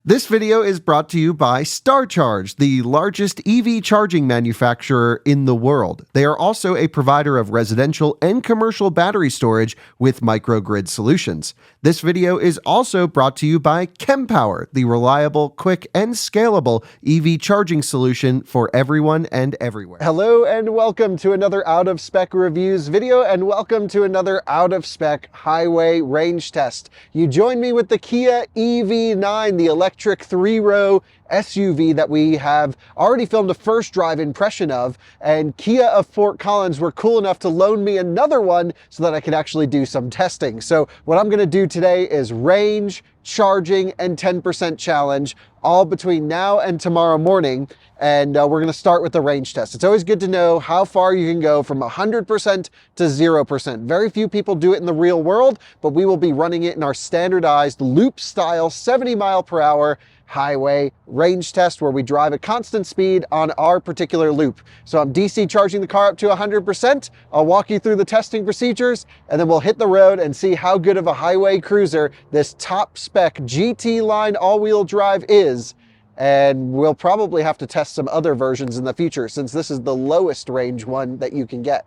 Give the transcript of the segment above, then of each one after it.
This video is brought to you by StarCharge, the largest EV charging manufacturer in the world. They are also a provider of residential and commercial battery storage with microgrid solutions. This video is also brought to you by Kempower, the reliable, quick, and scalable EV charging solution for everyone and everywhere. Hello and welcome to another Out of Spec Reviews video, and welcome to another Out of Spec highway range test. You join me with the Kia EV9, the electric 3-row SUV that we have already filmed a first drive impression of, and Kia of Fort Collins were cool enough to loan me another one so that I could actually do some testing. So what I'm going to do today is range, charging, and 10% challenge, all between now and tomorrow morning. And we're going to start with the range test. It's always good to know how far you can go from 100% to 0%. Very few people do it in the real world, but we will be running it in our standardized loop style 70 mile per hour highway range test where we drive at constant speed on our particular loop. So I'm DC charging the car up to 100%. I'll walk you through the testing procedures, and then we'll hit the road and see how good of a highway cruiser this top spec GT line all-wheel drive is. And we'll probably have to test some other versions in the future since this is the lowest range one that you can get.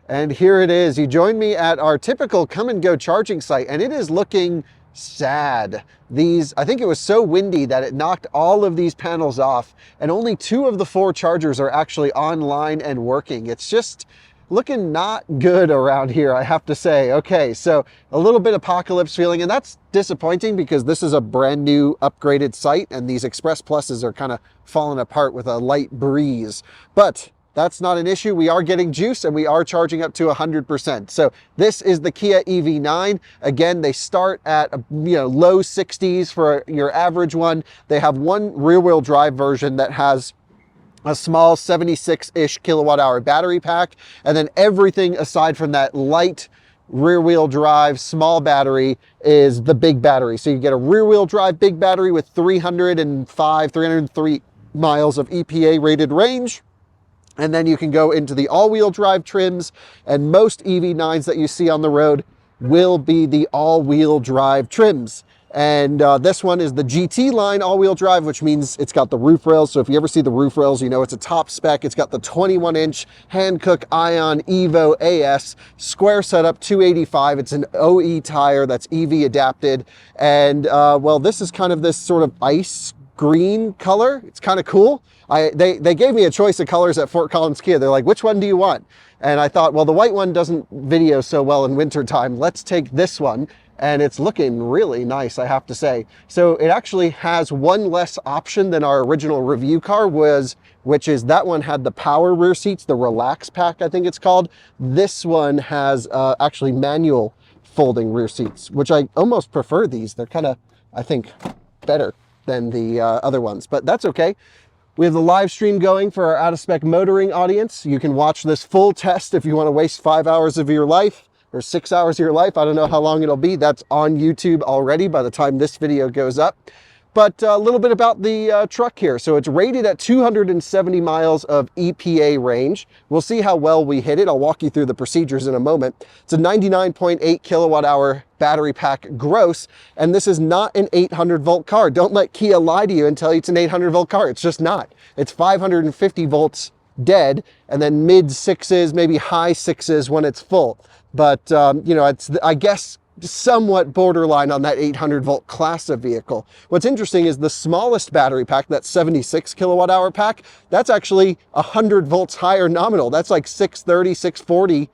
And here it is. You joined me at our typical come and go charging site, and it is looking sad. I think it was so windy that it knocked all of these panels off, and only 2 of the 4 chargers are actually online and working. It's just looking not good around here, I have to say. Okay, so a little bit apocalypse feeling, and that's disappointing because this is a brand new upgraded site, and these Express Pluses are kind of falling apart with a light breeze. But that's not an issue. We are getting juice and we are charging up to 100%. So this is the Kia EV9. Again, they start at low 60s for your average one. They have one rear-wheel drive version that has a small 76-ish kilowatt-hour battery pack, and then everything aside from that light rear-wheel drive small battery is the big battery. So you get a rear-wheel drive big battery with 303 miles of EPA rated range. And then you can go into the all-wheel drive trims, and most EV9s that you see on the road will be the all-wheel drive trims. And this one is the GT line all-wheel drive, which means it's got the roof rails. So if you ever see the roof rails, you know it's a top spec. It's got the 21-inch Hankook Ion Evo AS square setup 285. It's an OE tire that's EV adapted. And well, this is kind of this sort of ice green color. It's kind of cool. They gave me a choice of colors at Fort Collins Kia. They're like, which one do you want? And I thought, well, the white one doesn't video so well in wintertime. Let's take this one. And it's looking really nice, I have to say. So it actually has one less option than our original review car was, which is that one had the power rear seats, the Relax Pack, I think it's called. This one has actually manual folding rear seats, which I almost prefer these. They're kind of, I think, better than the other ones, but that's okay. We have the live stream going for our out of spec motoring audience. You can watch this full test if you want to waste 5 hours of your life or 6 hours of your life. I don't know how long it'll be. That's on YouTube already by the time this video goes up. But a little bit about the truck here. So it's rated at 270 miles of EPA range. We'll see how well we hit it. I'll walk you through the procedures in a moment. It's a 99.8 kilowatt hour battery pack gross, and this is not an 800 volt car. Don't let Kia lie to you and tell you it's an 800 volt car. It's just not. It's 550 volts dead, and then mid 6s, maybe high 6s when it's full. But it's, I guess, somewhat borderline on that 800 volt class of vehicle. What's interesting is the smallest battery pack, that 76 kilowatt hour pack, that's actually 100 volts higher nominal. That's like 630, 640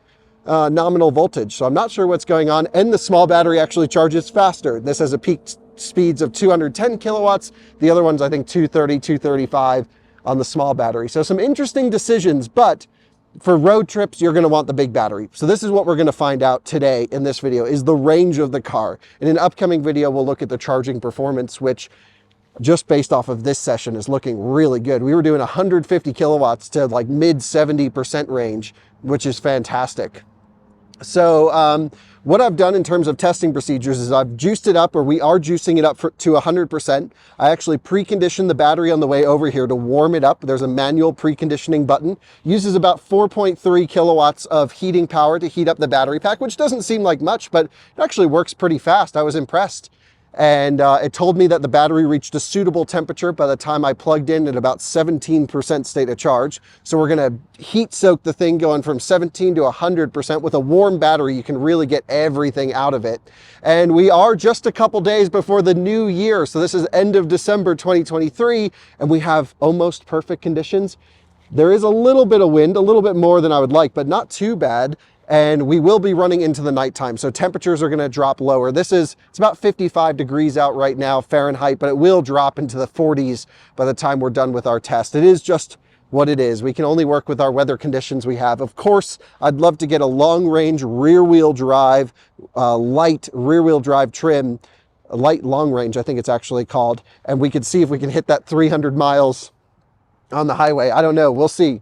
nominal voltage. So I'm not sure what's going on. And the small battery actually charges faster. This has a peak speeds of 210 kilowatts. The other one's, I think, 230, 235 on the small battery. So some interesting decisions, but for road trips, you're going to want the big battery. So this is what we're going to find out today in this video, is the range of the car. In an upcoming video, we'll look at the charging performance, which just based off of this session is looking really good. We were doing 150 kilowatts to like mid 70% range, which is fantastic. So what I've done in terms of testing procedures is I've juiced it up, or we are juicing it up to 100%. I actually preconditioned the battery on the way over here to warm it up. There's a manual preconditioning button. Uses about 4.3 kilowatts of heating power to heat up the battery pack, which doesn't seem like much, but it actually works pretty fast. I was impressed. And it told me that the battery reached a suitable temperature by the time I plugged in at about 17% state of charge. So we're going to heat soak the thing going from 17 to 100%. With a warm battery, you can really get everything out of it. And we are just a couple days before the new year. So this is end of December 2023, and we have almost perfect conditions. There is a little bit of wind, a little bit more than I would like, but not too bad. And we will be running into the nighttime, so temperatures are going to drop lower. It's about 55 degrees out right now, Fahrenheit, but it will drop into the 40s by the time we're done with our test. It is just what it is. We can only work with our weather conditions we have. Of course, I'd love to get a long-range rear-wheel drive, light rear-wheel drive trim, light long-range, I think it's actually called, and we could see if we can hit that 300 miles on the highway. I don't know. We'll see.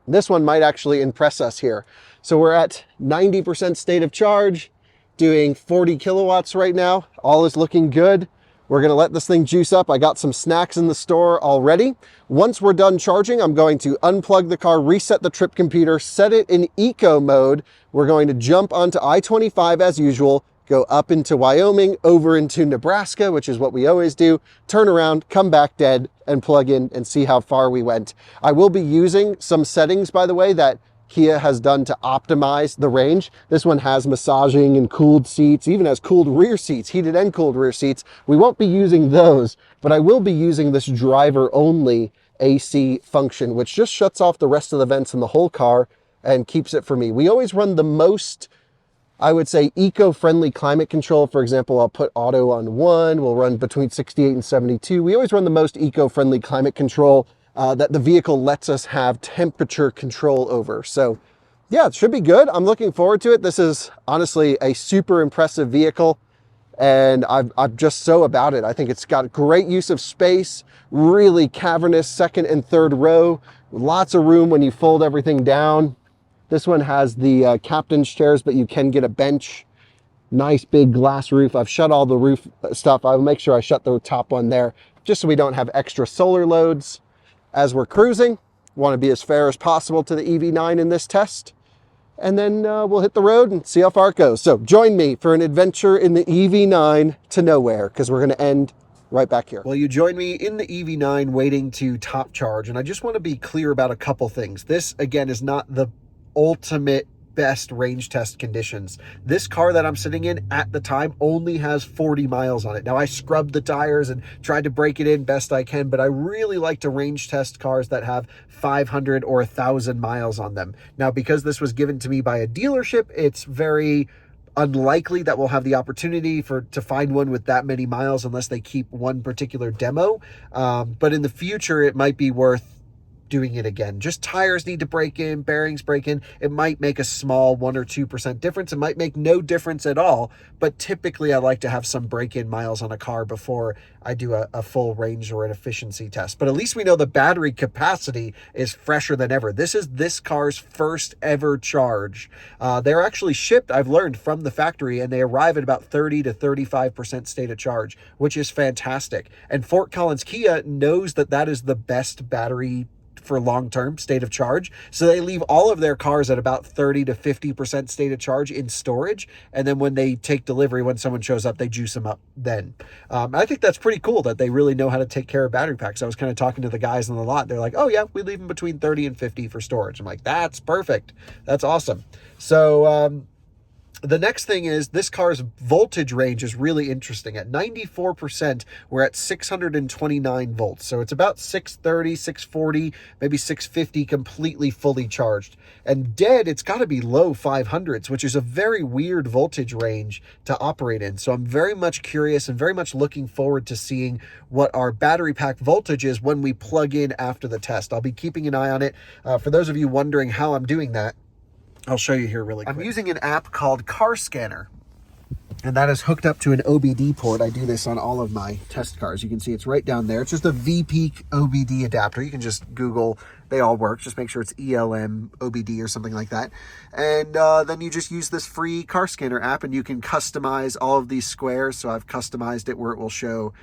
This one might actually impress us here. So we're at 90% state of charge, doing 40 kilowatts right now. All is looking good. We're going to let this thing juice up. I got some snacks in the store already. Once we're done charging, I'm going to unplug the car, reset the trip computer, set it in eco mode. We're going to jump onto I-25 as usual, go up into Wyoming, over into Nebraska, which is what we always do, turn around, come back dead, and plug in and see how far we went. I will be using some settings, by the way, that Kia has done to optimize the range. This one has massaging and cooled seats, even has cooled rear seats, heated and cooled rear seats. We won't be using those, but I will be using this driver only AC function, which just shuts off the rest of the vents in the whole car and keeps it for me. We always run the most, I would say, eco-friendly climate control. For example, I'll put auto on 1. We'll run between 68 and 72. We always run the most eco-friendly climate control that the vehicle lets us have temperature control over. So yeah, it should be good. I'm looking forward to it. This is honestly a super impressive vehicle, and I'm just so about it. I think it's got great use of space, really cavernous second and third row, lots of room when you fold everything down. This one has the captain's chairs, but you can get a bench. Nice big glass roof. I've shut all the roof stuff. I'll make sure I shut the top one there, just so we don't have extra solar loads. As we're cruising, want to be as fair as possible to the EV9 in this test. And then we'll hit the road and see how far it goes. So join me for an adventure in the EV9 to nowhere, because we're going to end right back here. Well, you join me in the EV9 waiting to top charge. And I just want to be clear about a couple things. This, again, is not the ultimate best range test conditions. This car that I'm sitting in at the time only has 40 miles on it. Now, I scrubbed the tires and tried to break it in best I can, but I really like to range test cars that have 500 or 1,000 miles on them. Now, because this was given to me by a dealership, it's very unlikely that we'll have the opportunity to find one with that many miles unless they keep one particular demo. But in the future, it might be worth doing it again. Just tires need to break in, bearings break in. It might make a small 1 or 2% difference. It might make no difference at all, but typically I like to have some break-in miles on a car before I do a full range or an efficiency test. But at least we know the battery capacity is fresher than ever. This is this car's first ever charge. They're actually shipped, I've learned, from the factory, and they arrive at about 30 to 35% state of charge, which is fantastic. And Fort Collins Kia knows that that is the best battery for long-term state of charge. So they leave all of their cars at about 30 to 50% state of charge in storage. And then when they take delivery, when someone shows up, they juice them up then. I think that's pretty cool that they really know how to take care of battery packs. I was kind of talking to the guys on the lot. They're like, oh yeah, we leave them between 30 and 50 for storage. I'm like, that's perfect. That's awesome. So, the next thing is this car's voltage range is really interesting. At 94%, we're at 629 volts. So it's about 630, 640, maybe 650 completely fully charged. And dead, it's got to be low 500s, which is a very weird voltage range to operate in. So I'm very much curious and very much looking forward to seeing what our battery pack voltage is when we plug in after the test. I'll be keeping an eye on it. For those of you wondering how I'm doing that, I'll show you here really quick. I'm using an app called Car Scanner. and that is hooked up to an OBD port. I do this on all of my test cars. You can see it's right down there. It's just a V-Peak OBD adapter. You can just Google, they all work. Just make sure it's ELM OBD or something like that. And then you just use this free car scanner app, and you can customize all of these squares. So I've customized it where it will show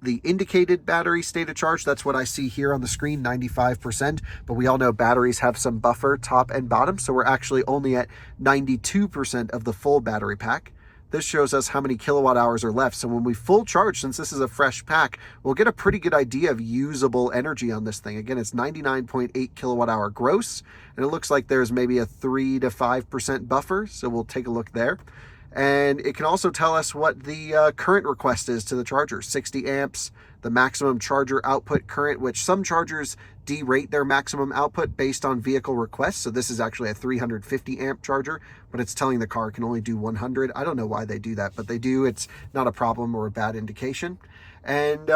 the indicated battery state of charge. That's what I see here on the screen, 95%, but we all know batteries have some buffer top and bottom, so we're actually only at 92% of the full battery pack. This shows us how many kilowatt hours are left. So when we full charge, since this is a fresh pack, we'll get a pretty good idea of usable energy on this thing. Again, it's 99.8 kilowatt hour gross, and it looks like there's maybe a 3 to 5% buffer. So we'll take a look there. And it can also tell us what the current request is to the charger, 60 amps, the maximum charger output current, which some chargers derate their maximum output based on vehicle requests. So this is actually a 350 amp charger, but it's telling the car can only do 100. I don't know why they do that, but they do. It's not a problem or a bad indication. And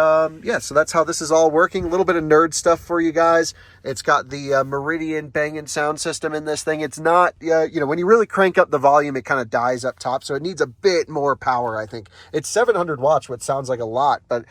yeah, so that's how this is all working. A little bit of nerd stuff for you guys. It's got the Meridian Bang & sound system in this thing. It's not, you know, when you really crank up the volume, it kind of dies up top. So it needs a bit more power, I think. It's 700 watts, which sounds like a lot, but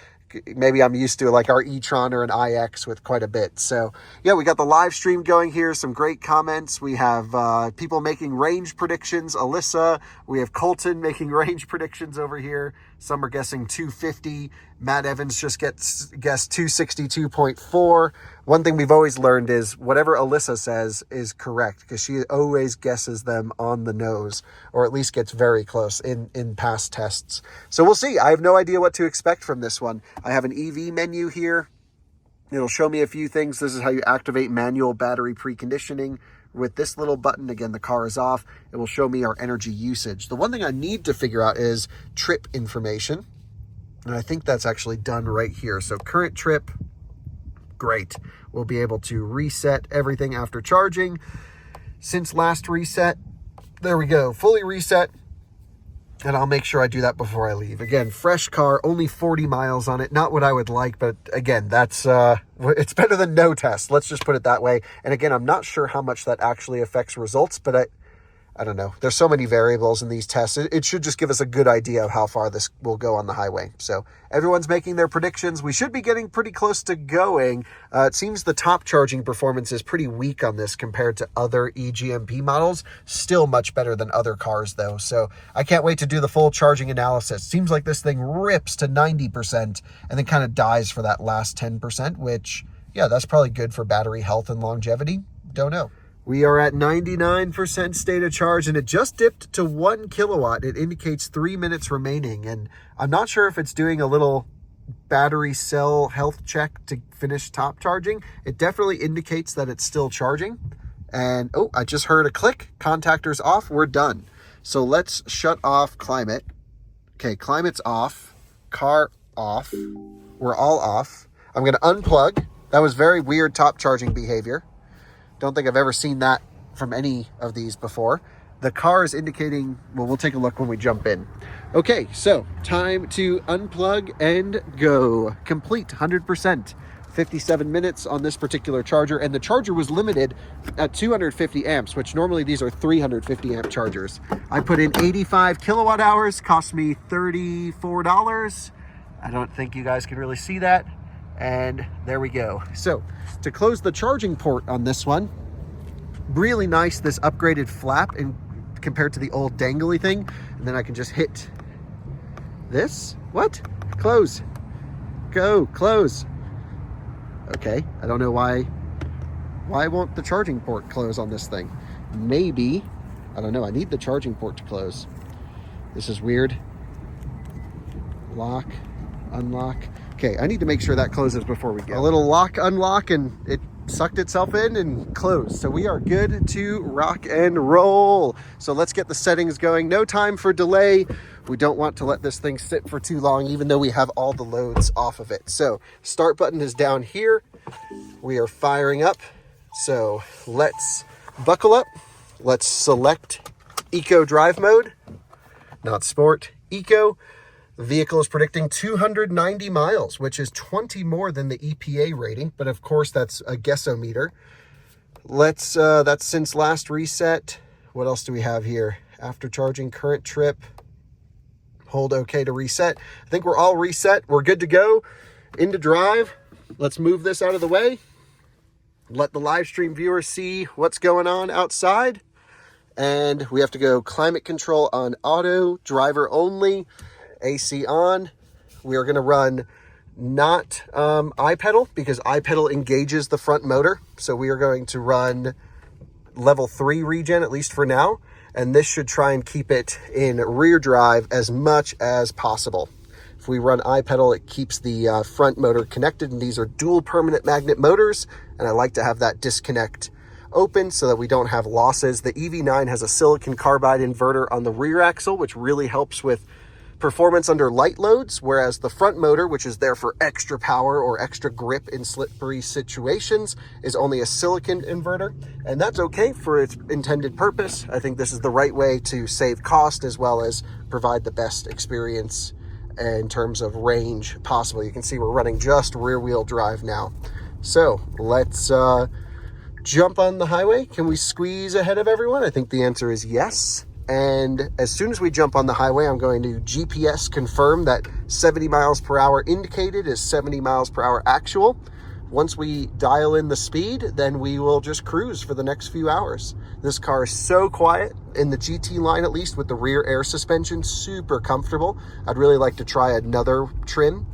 maybe I'm used to like our e-tron or an iX with quite a bit. So yeah, we got the live stream going here. Some great comments. We have people making range predictions. Alyssa, we have Colton making range predictions over here. Some are guessing 250. Matt Evans just guessed 262.4. One thing we've always learned is whatever Alyssa says is correct, because she always guesses them on the nose, or at least gets very close in past tests. So we'll see. I have no idea what to expect from this one. I have an EV menu here. It'll show me a few things. This is how you activate manual battery preconditioning. With this little button, again, the car is off. It will show me our energy usage. The one thing I need to figure out is trip information. And I think that's actually done right here. So current trip, great. We'll be able to reset everything after charging. Since last reset, there we go, fully reset. And I'll make sure I do that before I leave. Again, fresh car, only 40 miles on it. Not what I would like, but again, that's it's better than no test. Let's just put it that way. And again, I'm not sure how much that actually affects results, but I don't know. There's so many variables in these tests. It should just give us a good idea of how far this will go on the highway. So everyone's making their predictions. We should be getting pretty close to going. It seems the top charging performance is pretty weak on this compared to other eGMP models. Still much better than other cars though. So I can't wait to do the full charging analysis. Seems like this thing rips to 90% and then kind of dies for that last 10%, which, yeah, that's probably good for battery health and longevity. Don't know. We are at 99% state of charge, and it just dipped to 1 kilowatt. It indicates 3 minutes remaining, and I'm not sure if it's doing a little battery cell health check to finish top charging. It definitely indicates that it's still charging. And oh, I just heard a click. Contactor's off. We're done. So let's shut off climate. Okay, climate's off. Car off. We're all off. I'm going to unplug. That was very weird top charging behavior. Don't think I've ever seen that from any of these before. The car is indicating, well, we'll take a look when we jump in. Okay, so time to unplug and go. Complete 100%. 57 minutes on this particular charger, and the charger was limited at 250 amps, which normally these are 350 amp chargers. I put in 85 kilowatt hours, cost me $34. I don't think you guys can really see that. And there we go. So to close the charging port on this one, really nice, this upgraded flap in compared to the old dangly thing. And then I can just hit this. What? Close. Go. Close. Okay. I don't know why won't the charging port close on this thing? Maybe, I don't know. I need the charging port to close. This is weird. Lock, unlock. Okay, I need to make sure that closes before we go. A little lock, unlock, and it sucked itself in and closed. So we are good to rock and roll. So let's get the settings going. No time for delay. We don't want to let this thing sit for too long, even though we have all the loads off of it. So start button is down here. We are firing up. So let's buckle up. Let's select Eco Drive Mode, not Sport, Eco. The vehicle is predicting 290 miles, which is 20 more than the EPA rating, but of course that's a guessometer. Let's, that's since last reset. What else do we have here? After charging, current trip. hold okay to reset. I think we're all reset. We're good to go into drive. Let's move this out of the way. Let the live stream viewers see what's going on outside. And we have to go climate control on auto, driver only, AC on. We are going to run not iPedal because iPedal engages the front motor. So we are going to run level 3 regen, at least for now. And this should try and keep it in rear drive as much as possible. If we run iPedal, it keeps the front motor connected, and these are dual permanent magnet motors, and I like to have that disconnect open so that we don't have losses. The EV9 has a silicon carbide inverter on the rear axle, which really helps with performance under light loads, whereas the front motor, which is there for extra power or extra grip in slippery situations, is only a silicon inverter, and that's okay for its intended purpose. I think this is the right way to save cost as well as provide the best experience in terms of range possible. You can see we're running just rear wheel drive now. So let's jump on the highway. Can we squeeze ahead of everyone? I think the answer is yes. And as soon as we jump on the highway, I'm going to GPS confirm that 70 miles per hour indicated is 70 miles per hour actual. Once we dial in the speed, then we will just cruise for the next few hours. This car is so quiet, in the GT line at least, with the rear air suspension, super comfortable. I'd really like to try another trim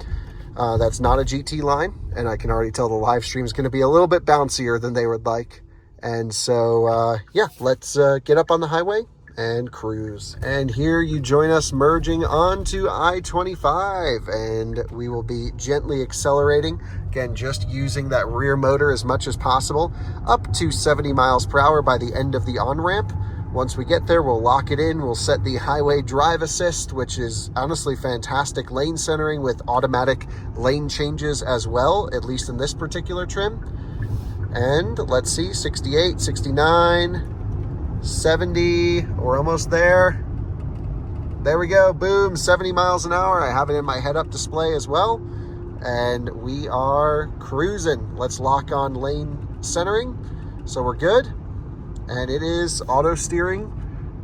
that's not a GT line, and I can already tell the live stream is going to be a little bit bouncier than they would like. And so, yeah, let's get up on the highway and cruise. And here you join us merging onto I-25, and we will be gently accelerating, again just using that rear motor as much as possible, up to 70 miles per hour by the end of the on-ramp. Once we get there, we'll lock it in. We'll set the highway drive assist, which is honestly fantastic lane centering with automatic lane changes as well, at least in this particular trim. And let's see, 68, 69, 70, we're almost there. There we go, boom, 70 miles an hour. I have it in my head-up display as well. And we are cruising. Let's lock on lane centering. So we're good. And it is auto steering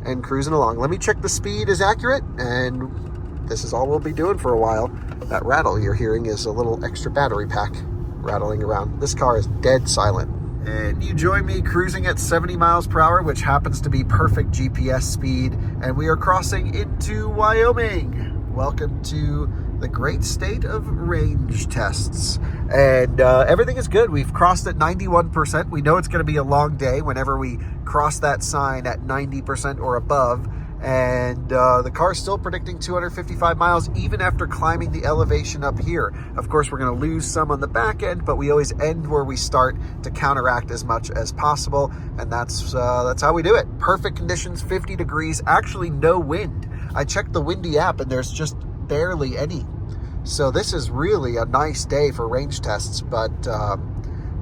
and cruising along. Let me check the speed is accurate, and this is all we'll be doing for a while. That rattle you're hearing is a little extra battery pack rattling around. This car is dead silent. And you join me cruising at 70 miles per hour, which happens to be perfect GPS speed. And we are crossing into Wyoming. Welcome to the great state of range tests. And everything is good. We've crossed at 91%. We know it's going to be a long day whenever we cross that sign at 90% or above. And the car is still predicting 255 miles even after climbing the elevation up here. Of course, we're going to lose some on the back end, but we always end where we start to counteract as much as possible. And that's how we do it. Perfect conditions, 50 degrees, actually no wind. I checked the windy app and there's just barely any. So this is really a nice day for range tests, but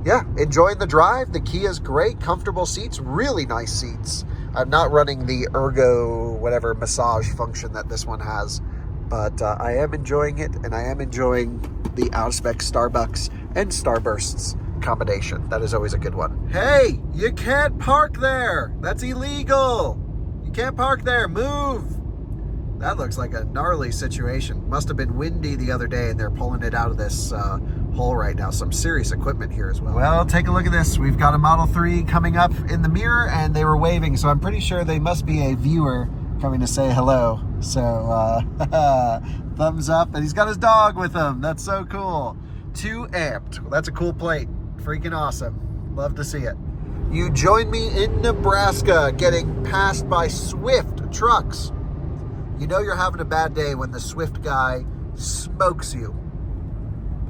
yeah, enjoying the drive. The Kia's great, comfortable seats, really nice seats. I'm not running the ergo, whatever massage function that this one has, but I am enjoying it, and I am enjoying the out-of-spec Starbucks and Starbursts combination. That is always a good one. Hey, you can't park there. That's illegal. You can't park there. Move. That looks like a gnarly situation. Must have been windy the other day, and they're pulling it out of this hole right now. Some serious equipment here as well. Well, take a look at this. We've got a Model 3 coming up in the mirror, and they were waving, so I'm pretty sure they must be a viewer coming to say hello. So, thumbs up, and he's got his dog with him. That's so cool. 2 amped. Well, that's a cool plate. Freaking awesome. Love to see it. You join me in Nebraska, getting passed by Swift trucks. You know you're having a bad day when the Swift guy smokes you.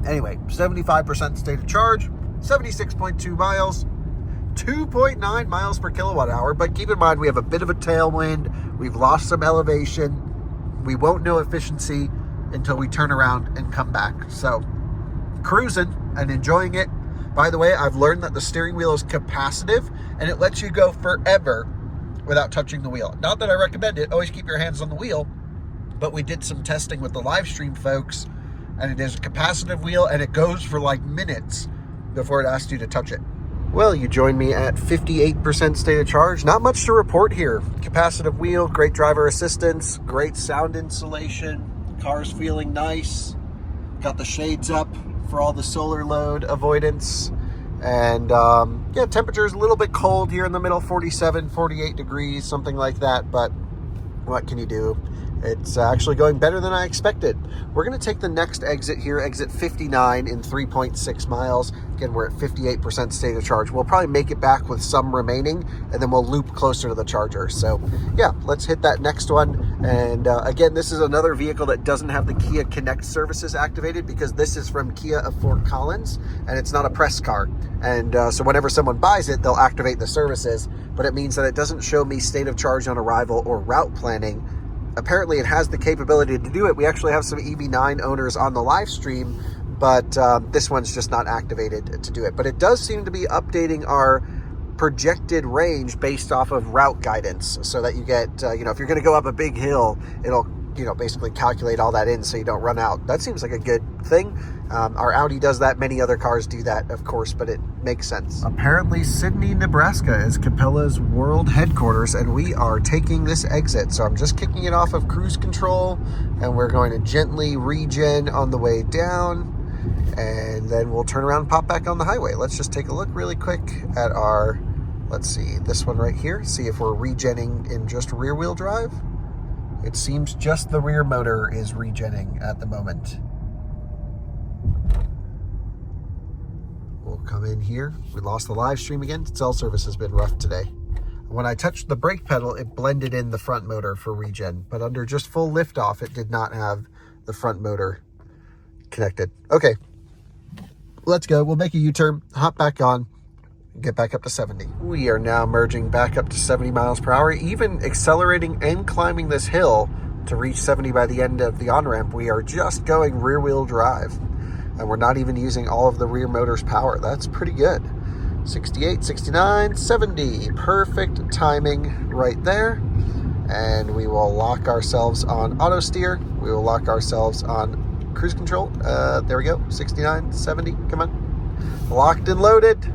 Anyway, 75% state of charge, 76.2 miles, 2.9 miles per kilowatt hour. But keep in mind, we have a bit of a tailwind. We've lost some elevation. We won't know efficiency until we turn around and come back. So cruising and enjoying it. By the way, I've learned that the steering wheel is capacitive and it lets you go forever without touching the wheel. Not that I recommend it. Always keep your hands on the wheel. But we did some testing with the live stream folks, and it is a capacitive wheel, and it goes for like minutes before it asks you to touch it. Well, you joined me at 58% state of charge. Not much to report here. Capacitive wheel, great driver assistance, great sound insulation. Car's feeling nice. Got the shades up for all the solar load avoidance. And yeah, temperature is a little bit cold here in the middle, 47, 48 degrees, something like that. But what can you do? It's actually going better than I expected. We're going to take the next exit here, exit 59 in 3.6 miles. Again, we're at 58% state of charge. We'll probably make it back with some remaining, and then we'll loop closer to the charger. So yeah, let's hit that next one. And again, this is another vehicle that doesn't have the Kia Connect services activated because this is from Kia of Fort Collins, and it's not a press car. And so whenever someone buys it, they'll activate the services, but it means that it doesn't show me state of charge on arrival or route planning. Apparently it has the capability to do it. We actually have some EV9 owners on the live stream, but this one's just not activated to do it. But it does seem to be updating our projected range based off of route guidance so that you get, if you're going to go up a big hill, it'll, basically calculate all that in so you don't run out. That seems like a good thing. Our Audi does that. Many other cars do that, of course, but it makes sense. Apparently, Sidney, Nebraska is Capella's world headquarters, and we are taking this exit. So I'm just kicking it off of cruise control, and we're going to gently regen on the way down, and then we'll turn around and pop back on the highway. Let's just take a look really quick at our, let's see, this one right here. See if we're regenning in just rear wheel drive. It seems just the rear motor is regenning at the moment. We'll come in here. We lost the live stream again. Cell service has been rough today. When I touched the brake pedal, it blended in the front motor for regen, but under just full liftoff, it did not have the front motor connected. Okay, let's go. We'll make a U-turn, hop back on, get back up to 70. We are now merging back up to 70 miles per hour, even accelerating and climbing this hill to reach 70 by the end of the on-ramp. We are just going rear-wheel drive, and we're not even using all of the rear motor's power. That's pretty good. 68, 69, 70. Perfect timing right there. And we will lock ourselves on auto steer. We will lock ourselves on cruise control. There we go. 69, 70. Come on. Locked and loaded.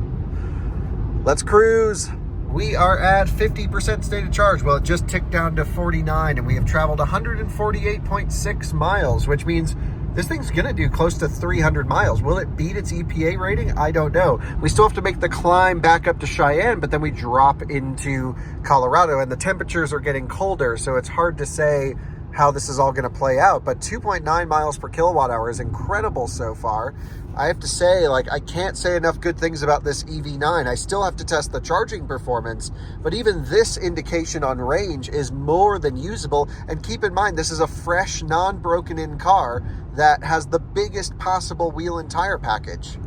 Let's cruise. We are at 50% state of charge. Well, it just ticked down to 49, and we have traveled 148.6 miles, which means this thing's gonna do close to 300 miles. Will it beat its EPA rating? I don't know. We still have to make the climb back up to Cheyenne, but then we drop into Colorado, and the temperatures are getting colder, so it's hard to say how this is all gonna play out. But 2.9 miles per kilowatt hour is incredible so far. I have to say, I can't say enough good things about this EV9. I still have to test the charging performance, but even this indication on range is more than usable. And keep in mind, this is a fresh, non-broken in car that has the biggest possible wheel and tire package.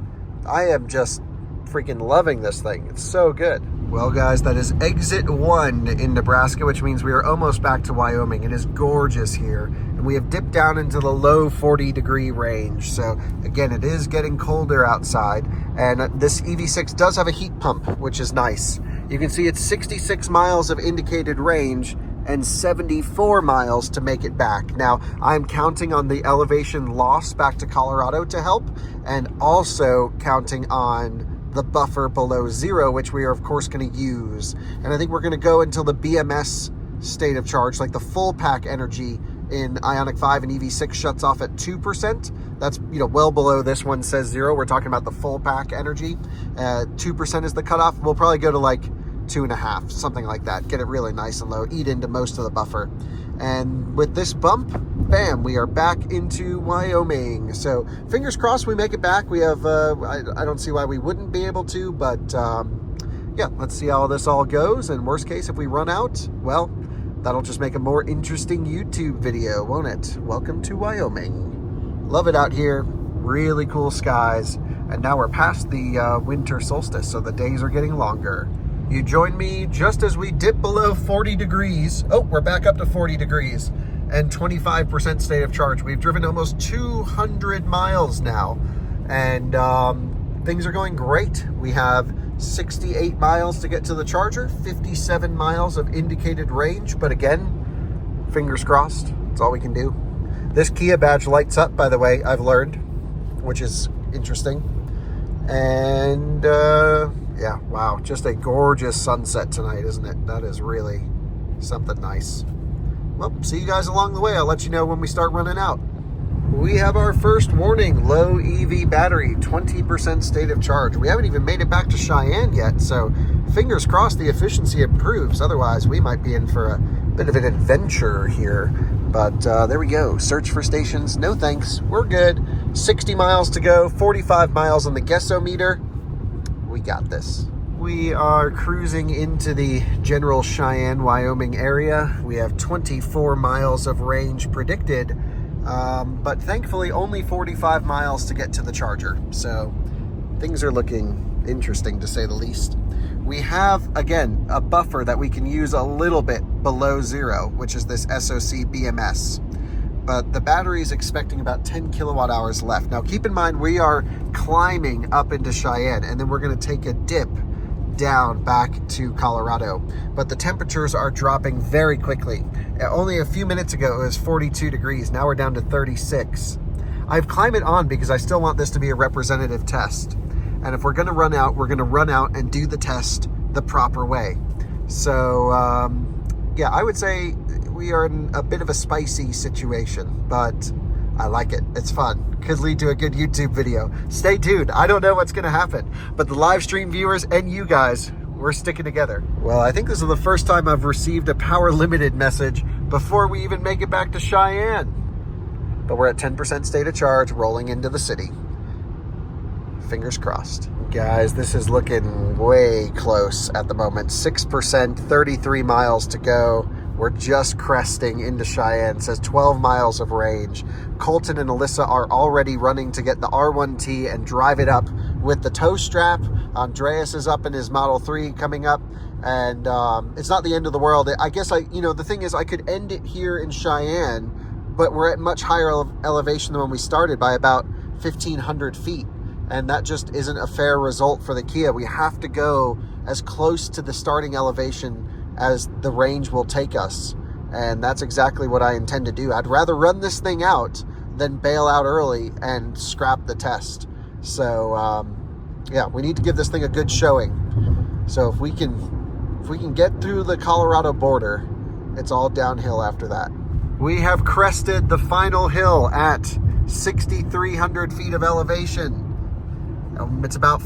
I am just freaking loving this thing. It's so good. Well, guys, that is exit 1 in Nebraska, which means we are almost back to Wyoming. It is gorgeous here, and we have dipped down into the low 40-degree range. So again, it is getting colder outside, and this EV6 does have a heat pump, which is nice. You can see it's 66 miles of indicated range and 74 miles to make it back. Now, I'm counting on the elevation loss back to Colorado to help, and also counting on the buffer below zero, which we are of course going to use. And I think we're going to go until the BMS state of charge, like the full pack energy in Ioniq 5 and EV6 shuts off at 2%. That's, well below this one says 0. We're talking about the full pack energy. 2% is the cutoff. We'll probably go to like 2.5, something like that. Get it really nice and low, eat into most of the buffer. And with this bump, bam, we are back into Wyoming. So fingers crossed we make it back. We have, I don't see why we wouldn't be able to, but yeah, let's see how this all goes. And worst case, if we run out, well, that'll just make a more interesting YouTube video, won't it? Welcome to Wyoming. Love it out here. Really cool skies. And now we're past the winter solstice, so the days are getting longer. You join me just as we dip below 40 degrees. Oh, we're back up to 40 degrees and 25% state of charge. We've driven almost 200 miles now, and things are going great. We have 68 miles to get to the charger, 57 miles of indicated range, but again, fingers crossed, that's all we can do. This Kia badge lights up, by the way, I've learned, which is interesting. And Yeah, wow, just a gorgeous sunset tonight, isn't it? That is really something nice. Well, see you guys along the way. I'll let you know when we start running out. We have our first warning, low EV battery, 20% state of charge. We haven't even made it back to Cheyenne yet, so fingers crossed the efficiency improves. Otherwise, we might be in for a bit of an adventure here. But there we go. Search for stations. No thanks. We're good. 60 miles to go, 45 miles on the guessometer. We got this. We are cruising into the general Cheyenne, Wyoming area. We have 24 miles of range predicted. But thankfully only 45 miles to get to the charger. So things are looking interesting to say the least. We have, again, a buffer that we can use a little bit below zero, which is this SOC BMS. But the battery is expecting about 10 kilowatt hours left. Now keep in mind, we are climbing up into Cheyenne and then we're going to take a dip down back to Colorado, but the temperatures are dropping very quickly. Only a few minutes ago it was 42 degrees. Now we're down to 36. I've climbed it on because I still want this to be a representative test, and if we're going to run out, we're going to run out and do the test the proper way. So yeah, I would say we are in a bit of a spicy situation, but I like it. It's fun. Could lead to a good YouTube video. Stay tuned. I don't know what's going to happen, but the live stream viewers and you guys, we're sticking together. Well, I think this is the first time I've received a power limited message before we even make it back to Cheyenne. But we're at 10% state of charge, rolling into the city. Fingers crossed. Guys, this is looking way close at the moment. 6%, 33 miles to go. We're just cresting into Cheyenne. It says 12 miles of range. Colton and Alyssa are already running to get the R1T and drive it up with the tow strap. Andreas is up in his Model 3 coming up. And it's not the end of the world. I guess the thing is I could end it here in Cheyenne, but we're at much higher elevation than when we started by about 1,500 feet. And that just isn't a fair result for the Kia. We have to go as close to the starting elevation as the range will take us. And that's exactly what I intend to do. I'd rather run this thing out than bail out early and scrap the test. So yeah, we need to give this thing a good showing. So if we can get through the Colorado border, it's all downhill after that. We have crested the final hill at 6,300 feet of elevation. It's about,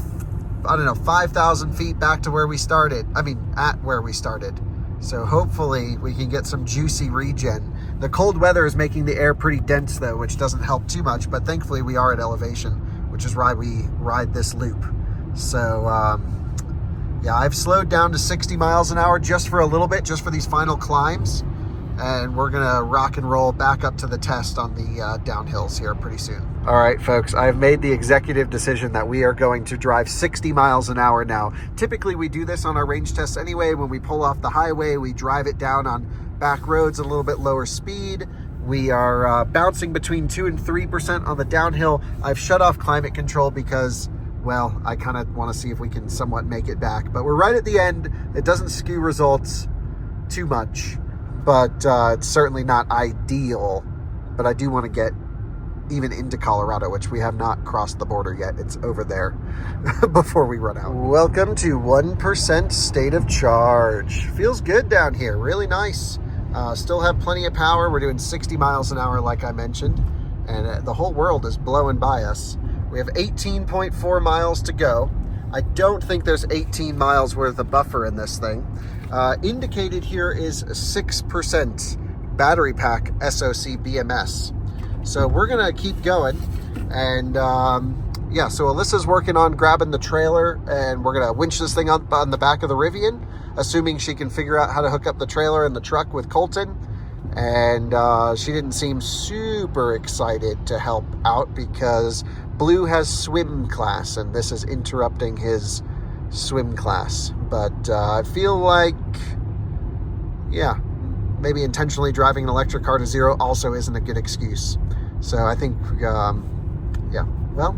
5,000 feet back to where we started. At where we started. So hopefully we can get some juicy regen. The cold weather is making the air pretty dense though, which doesn't help too much, but thankfully we are at elevation, which is why we ride this loop. So yeah, I've slowed down to 60 miles an hour just for a little bit, just for these final climbs. And we're gonna rock and roll back up to the test on the downhills here pretty soon. All right, folks, I've made the executive decision that we are going to drive 60 miles an hour now. Typically, we do this on our range tests anyway. When we pull off the highway, we drive it down on back roads at a little bit lower speed. We are bouncing between 2 and 3% on the downhill. I've shut off climate control because, well, I kind of want to see if we can somewhat make it back. But we're right at the end. It doesn't skew results too much, but it's certainly not ideal. But I do want to get even into Colorado, which we have not crossed the border yet. It's over there before we run out. Welcome to 1% state of charge. Feels good down here. Really nice. Still have plenty of power. We're doing 60 miles an hour, like I mentioned, and the whole world is blowing by us. We have 18.4 miles to go. I don't think there's 18 miles worth of buffer in this thing. Indicated here is 6% battery pack SOC BMS. So we're gonna keep going, and yeah, so Alyssa's working on grabbing the trailer, and we're gonna winch this thing up on the back of the Rivian, assuming she can figure out how to hook up the trailer and the truck with Colton. And she didn't seem super excited to help out because Blue has swim class, and this is interrupting his swim class. But I feel like, yeah, maybe intentionally driving an electric car to zero also isn't a good excuse. So I think, yeah, well,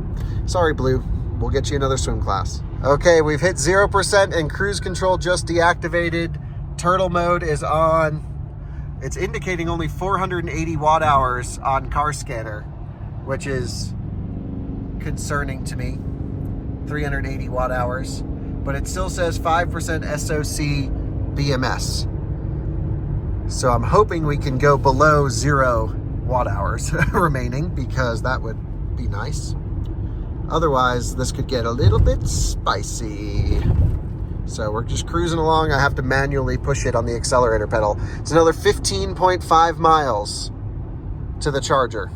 sorry, Blue. We'll get you another swim class. Okay, we've hit 0% and cruise control just deactivated. Turtle mode is on. It's indicating only 480 watt hours on car scanner, which is concerning to me. 380 watt hours. but it still says 5% SOC BMS. So I'm hoping we can go below 0 watt hours remaining, because that would be nice. Otherwise, this could get a little bit spicy. So we're just cruising along. I have to manually push it on the accelerator pedal. It's another 15.5 miles to the charger.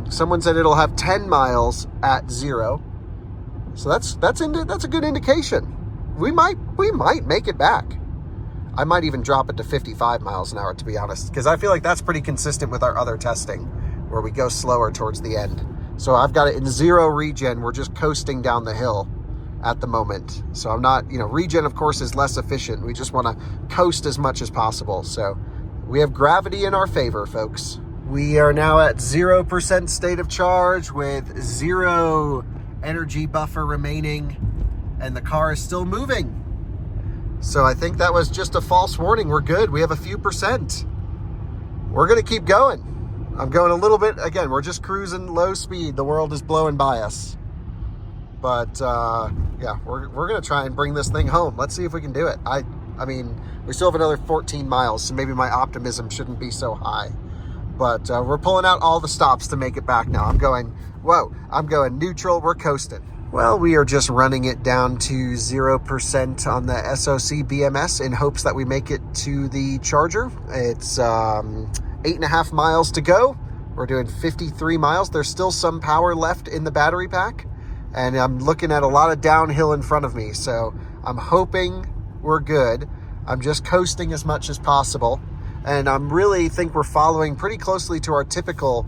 Someone said it'll have 10 miles at 0. So that's a good indication. We might make it back. I might even drop it to 55 miles an hour, to be honest, because I feel like that's pretty consistent with our other testing, where we go slower towards the end. So I've got it in 0 regen. We're just coasting down the hill at the moment. So I'm not, regen of course is less efficient. We just want to coast as much as possible. So we have gravity in our favor, folks. We are now at 0% state of charge with 0 energy buffer remaining, and the car is still moving. So I think that was just a false warning. We're good. We have a few percent. We're going to keep going. I'm going a little bit, again, we're just cruising low speed. The world is blowing by us. But yeah, we're going to try and bring this thing home. Let's see if we can do it. I mean, we still have another 14 miles, so maybe my optimism shouldn't be so high. But we're pulling out all the stops to make it back now. I'm going neutral, we're coasting. Well, we are just running it down to 0% on the SOC BMS in hopes that we make it to the charger. It's 8.5 miles to go. We're doing 53 miles. There's still some power left in the battery pack, and I'm looking at a lot of downhill in front of me. So I'm hoping we're good. I'm just coasting as much as possible. And I really think we're following pretty closely to our typical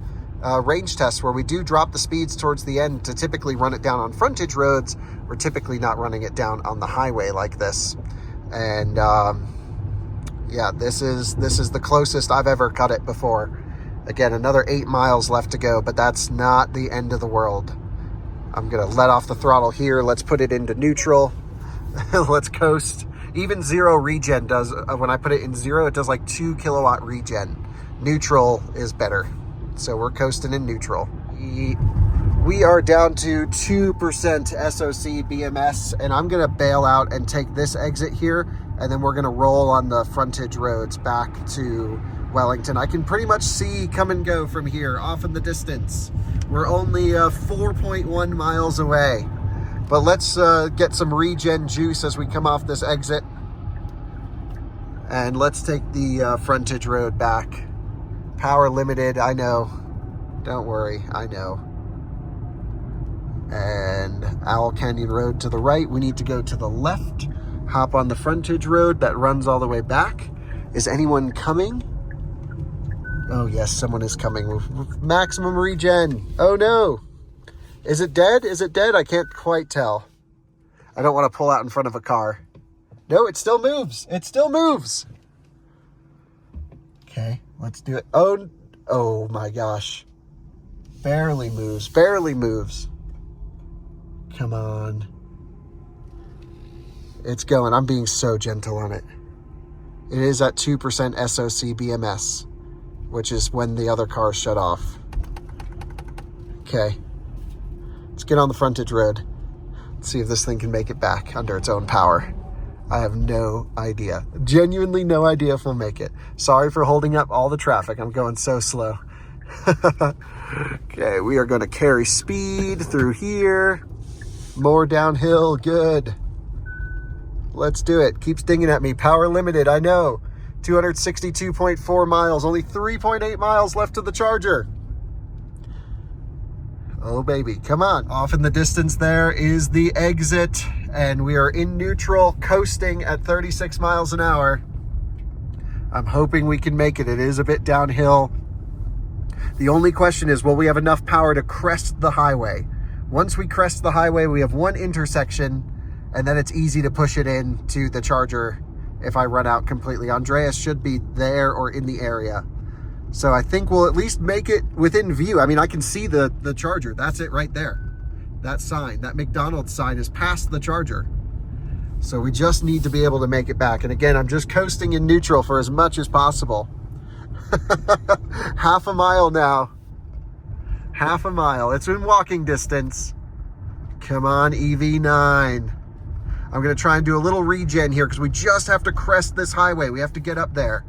range tests, where we do drop the speeds towards the end to typically run it down on frontage roads. We're typically not running it down on the highway like this. And yeah, this is the closest I've ever cut it before. Again, another 8 miles left to go, but that's not the end of the world. I'm gonna let off the throttle here. Let's put it into neutral. Let's coast. Even 0 regen does, when I put it in 0, it does like 2 kilowatt regen. Neutral is better. So we're coasting in neutral. We are down to 2% SOC BMS, and I'm gonna bail out and take this exit here, and then we're gonna roll on the frontage roads back to Wellington. I can pretty much see come and go from here off in the distance. We're only 4.1 miles away. But let's get some regen juice as we come off this exit. And let's take the frontage road back. Power limited, I know. Don't worry, I know. And Owl Canyon Road to the right. We need to go to the left. Hop on the frontage road that runs all the way back. Is anyone coming? Oh yes, someone is coming with maximum regen. Oh no. Is it dead? Is it dead? I can't quite tell. I don't want to pull out in front of a car. No, it still moves. It still moves. Okay, let's do it. Oh my gosh. Barely moves. Barely moves. Come on. It's going. I'm being so gentle on it. It is at 2% SOC BMS, which is when the other cars shut off. Okay. Let's get on the frontage road. Let's see if this thing can make it back under its own power. I have no idea. Genuinely no idea if we'll make it. Sorry for holding up all the traffic. I'm going so slow. Okay, we are going to carry speed through here. More downhill. Good. Let's do it. Keeps dinging at me. Power limited. I know. 262.4 miles. Only 3.8 miles left to the charger. Oh baby, come on. Off in the distance there is the exit, and we are in neutral, coasting at 36 miles an hour. I'm hoping we can make it. It is a bit downhill. The only question is, will we have enough power to crest the highway? Once we crest the highway, we have one intersection, and then it's easy to push it in to the charger if I run out completely. Andreas should be there or in the area. So I think we'll at least make it within view. I mean, I can see the charger. That's it right there. That sign, that McDonald's sign is past the charger. So we just need to be able to make it back. And again, I'm just coasting in neutral for as much as possible. Half a mile now. Half a mile. It's in walking distance. Come on, EV9. I'm going to try and do a little regen here because we just have to crest this highway. We have to get up there.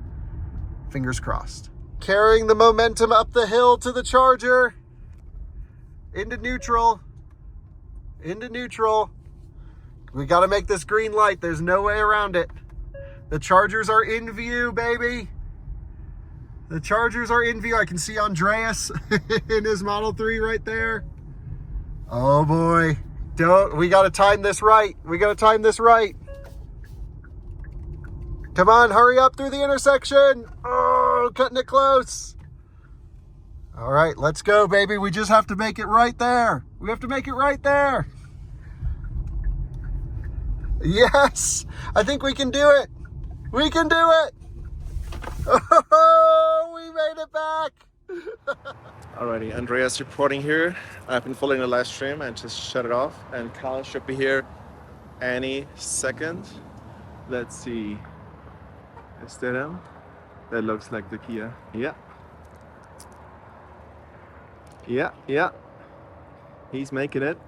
Fingers crossed. Carrying the momentum up the hill to the Charger. Into neutral. Into neutral. We got to make this green light. There's no way around it. The Chargers are in view, baby. The Chargers are in view. I can see Andreas in his Model 3 right there. Oh boy. We got to time this right. We got to time this right. Come on, hurry up through the intersection. Oh, cutting it close. All right, let's go, baby. We just have to make it right there. We have to make it right there. Yes, I think we can do it. We can do it. Oh, we made it back. Alrighty, Andreas reporting here. I've been following the live stream and just shut it off. And Kyle should be here any second. Let's see. Is that him? That looks like the Kia. Yeah. Yeah. He's making it.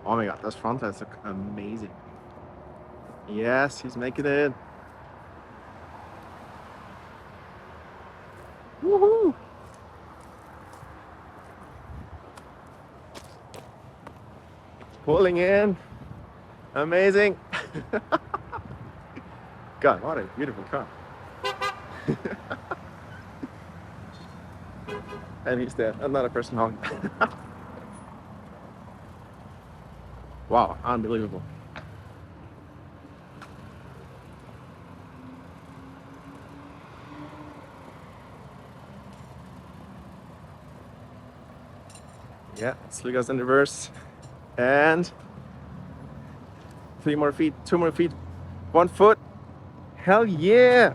Oh my god, those front lights look amazing. Yes, he's making it. Woohoo! Pulling in. Amazing. God, what a beautiful car. And he's there. Another person honking. Wow, unbelievable. Yeah, still goes in reverse. And 3 more feet, 2 more feet, 1 foot. Hell yeah!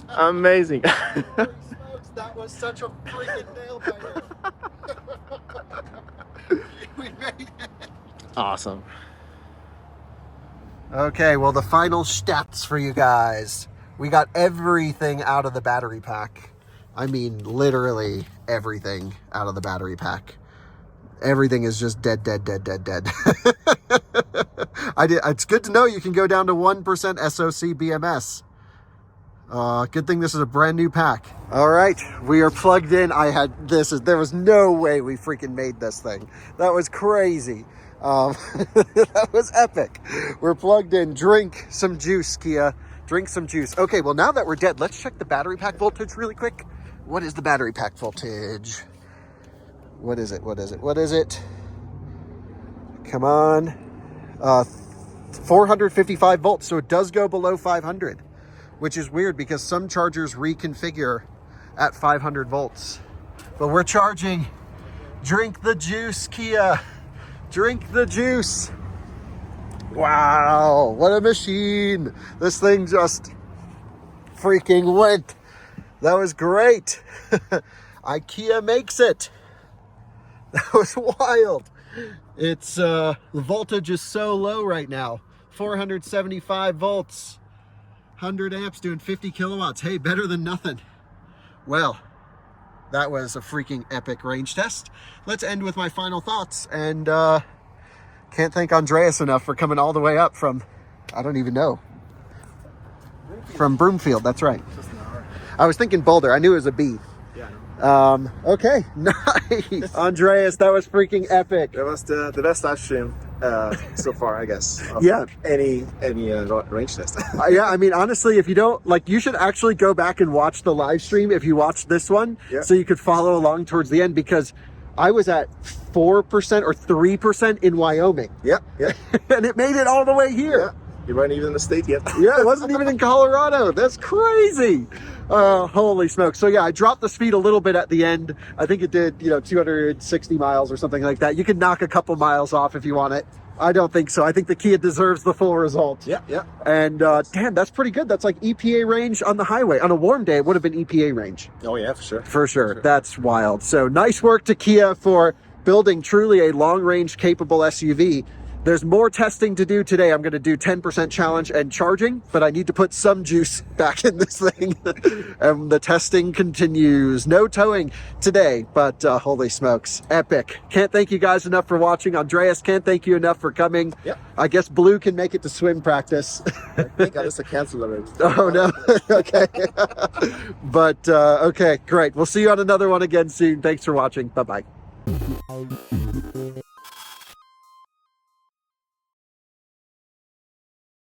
Amazing. That was such a freaking nail biter. We made it. Awesome. Okay, well, the final stats for you guys. We got everything out of the battery pack. I mean, literally everything out of the battery pack. Everything is just dead. It's good to know you can go down to 1% SOC BMS. Good thing this is a brand new pack. All right, we are plugged in. There was no way we freaking made this thing. That was crazy. That was epic. We're plugged in. Drink some juice, Kia. Drink some juice. Okay, well, now that we're dead, let's check the battery pack voltage really quick. What is the battery pack voltage? What is it? Come on. 455 volts, so it does go below 500, which is weird because some chargers reconfigure at 500 volts. But we're charging. Drink the juice, Kia. Drink the juice. Wow, what a machine. This thing just freaking went. That was great. IKEA makes it. That was wild. It's the voltage is so low right now. 475 volts. 100 amps doing 50 kilowatts. Hey, better than nothing. Well, that was a freaking epic range test. Let's end with my final thoughts. And can't thank Andreas enough for coming all the way up from, I don't even know. From Broomfield, that's right. Just an hour. I was thinking Boulder. I knew it was a B. Yeah. Okay, nice. Andreas, that was freaking epic. That was the best live stream so far, I guess. Yeah. Any range test. Yeah, I mean, honestly, if you don't, you should actually go back and watch the live stream if you watched this one, yeah, so you could follow along towards the end, because I was at 4% or 3% in Wyoming. Yeah. And it made it all the way here. Yeah. You weren't even in the state yet. Yeah, it wasn't even in Colorado. That's crazy. Holy smokes. So yeah, I dropped the speed a little bit at the end. I think it did, 260 miles or something like that. You can knock a couple miles off if you want it. I don't think so. I think the Kia deserves the full result. Yeah. And damn, that's pretty good. That's like EPA range on the highway. On a warm day, it would have been EPA range. Oh yeah, for sure. For sure. That's wild. So nice work to Kia for building truly a long-range capable SUV There's more testing to do today. I'm going to do 10% challenge and charging, but I need to put some juice back in this thing. And the testing continues. No towing today, but holy smokes, epic. Can't thank you guys enough for watching. Andreas, can't thank you enough for coming. Yep. I guess Blue can make it to swim practice. I think I just cancel already. Oh, no. Okay. But okay, great. We'll see you on another one again soon. Thanks for watching. Bye-bye.